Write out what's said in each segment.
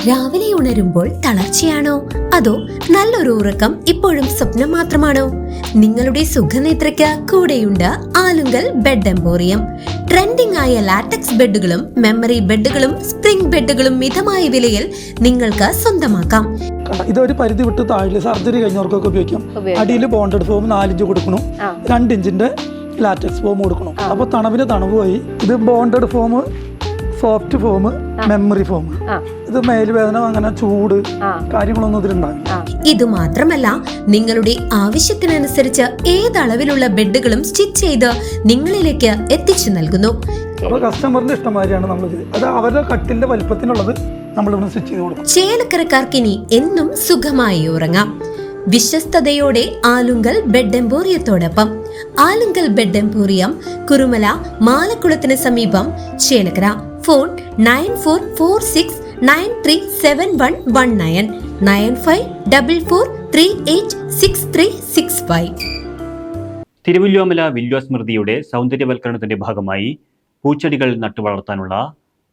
രാവിലെ ഉണരുമ്പോൾ തളർച്ചയാണോ അതോ നല്ലൊരു ഉറക്കം ഇപ്പോഴും സ്വപ്നം മാത്രമാണോ? നിങ്ങളുടെ സുഖനിദ്രയ്ക്ക് കൂടെയുണ്ട് ആലുങ്കൽ ബെഡ് എംപോറിയം. ട്രെൻഡിംഗ് ആയ ലാറ്റക്സ് ബെഡുകളും മെമ്മറി ബെഡുകളും സ്പ്രിംഗ് ബെഡുകളും മിതമായ വിലയിൽ നിങ്ങൾക്ക് സ്വന്തമാക്കാം. ഇതൊരു പരിധി വിട്ട് താഴെ സർജറി കഴിഞ്ഞവർക്കൊക്കെ ഉപയോഗിക്കാം. അടിയിൽ ബോണ്ടഡ് ഫോം 4 ഇഞ്ച് കൊടുക്കണം, 2 ഇഞ്ചിന്റെ ലാറ്റക്സ് ഫോം കൊടുക്കണം. അപ്പൊ തണവിന് തണവ് പോയി. ഇത് bonded form, soft foam, memory form. ഇത് മേൽവേദന, അങ്ങനെ ചൂട് കാര്യങ്ങളൊന്നും ഇതിലുണ്ടാവില്ല. ഇത് മാത്രമല്ല, നിങ്ങളുടെ ആവശ്യത്തിനനുസരിച്ച് ഏതളവിലുള്ള ബെഡുകളും സ്റ്റിച്ച് ചെയ്ത് നിങ്ങളിലേക്ക് എത്തിച്ചു നൽകുന്നു. അപ്പൊ കസ്റ്റമറിന്റെ ഇഷ്ടമാതിരിയാണ് നമ്മൾ അത് അവരുടെ കട്ടിലിന്റെ വലിപ്പത്തിനുള്ളത് നമ്മളിവിടെ സ്റ്റിച്ച് ചെയ്ത് കൊടുക്കും. ചേലക്കരക്കാർക്കിനി എന്നും സുഖമായി ഉറങ്ങാം. വിശ്വസ്തയോടെ ആലുങ്കൽ ബെഡ് എംപോറിയത്തോടൊപ്പം. ആലുങ്കൽ ബെഡ് എംപോറിയം, കുറുമല മാലക്കുളത്തിന് സമീപം, ചേലക്കര. ഫോൺ 9446937119 9544386365. തിരുവല്ലോമല വില്വാസ്മൃതിയുടെ സൗന്ദര്യവൽക്കരണത്തിന്റെ ഭാഗമായി പൂച്ചെടികൾ നട്ടുവളർത്താനുള്ള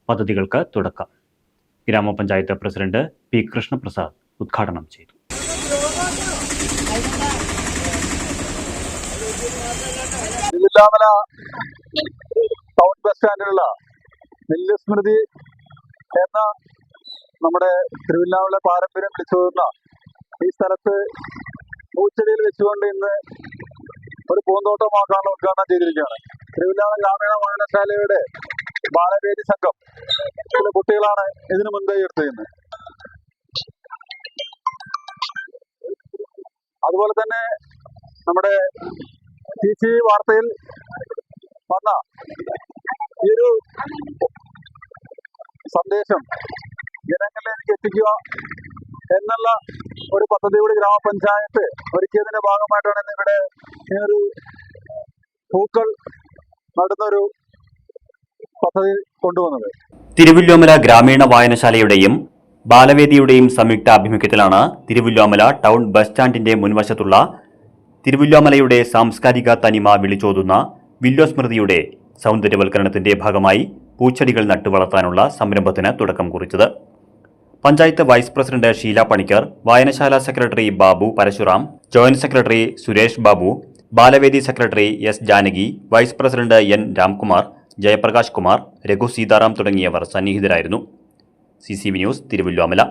പദ്ധതികൾക്ക് തുടക്കം. ഗ്രാമപഞ്ചായത്ത് പ്രസിഡന്റ് പി കൃഷ്ണപ്രസാദ് ഉദ്ഘാടനം ചെയ്തു. തിരുവല്ലോമല ടൗൺ ബസ് സ്റ്റാൻഡിലുള്ള വില്വാസ്മൃതി എന്ന നമ്മുടെ തിരുവല്ലോമല പാരമ്പര്യം വിളിച്ചുകൊള്ളുന്ന ഈ സ്ഥലത്ത് പൂച്ചെടിയിൽ വെച്ചുകൊണ്ട് ഇന്ന് ഒരു പൂന്തോട്ടമാക്കാനുള്ള ഉദ്ഘാടനം ചെയ്തിരിക്കുകയാണ്. തിരുവല്ലോമല ഗ്രാമീണ വായനശാലയുടെ ബാലവേദി സംഘം ചില കുട്ടികളാണ് ഇതിനു മുൻകൈ എടുത്തിരുന്നത്. അതുപോലെ തന്നെ നമ്മുടെ TC വാർത്തയിൽ വന്ന ഈ ഒരു സന്ദേശം ജനങ്ങളിലേക്ക് എത്തിക്കുക എന്നുള്ള ഒരു പദ്ധതി കൂടി ഗ്രാമപഞ്ചായത്ത് ഒരുക്കിയതിന്റെ ഭാഗമായിട്ടാണ് ഇന്നിവിടെ ഈ ഒരു പൂക്കൾ നടുന്നൊരു പദ്ധതി കൊണ്ടുവന്നത്. തിരുവല്ലോമല ഗ്രാമീണ വായനശാലയുടെയും ബാലവേദിയുടെയും സംയുക്ത ആഭിമുഖ്യത്തിലാണ് തിരുവല്ലോമല ടൗൺ ബസ് സ്റ്റാൻഡിന്റെ മുൻവശത്തുള്ള തിരുവല്ലോമലയുടെ സാംസ്കാരിക തനിമ വിളിച്ചോതുന്ന വില്വാസ്മൃതിയുടെ സൗന്ദര്യവൽക്കരണത്തിന്റെ ഭാഗമായി പൂച്ചെടികൾ നട്ടുവളർത്താനുള്ള സംരംഭത്തിന് തുടക്കം കുറിച്ചത്. പഞ്ചായത്ത് വൈസ് പ്രസിഡന്റ് ഷീല പണിക്കർ, വായനശാല secretary Babu Parashuram, joint secretary Suresh Babu, Balavedi secretary S Janaki, vice president N Ramkumar, Jayaprakash Kumar, Raghu Seetharam തുടങ്ങിയവർ സന്നിഹിതരായിരുന്നു. CCV news, Thiruvilwamala.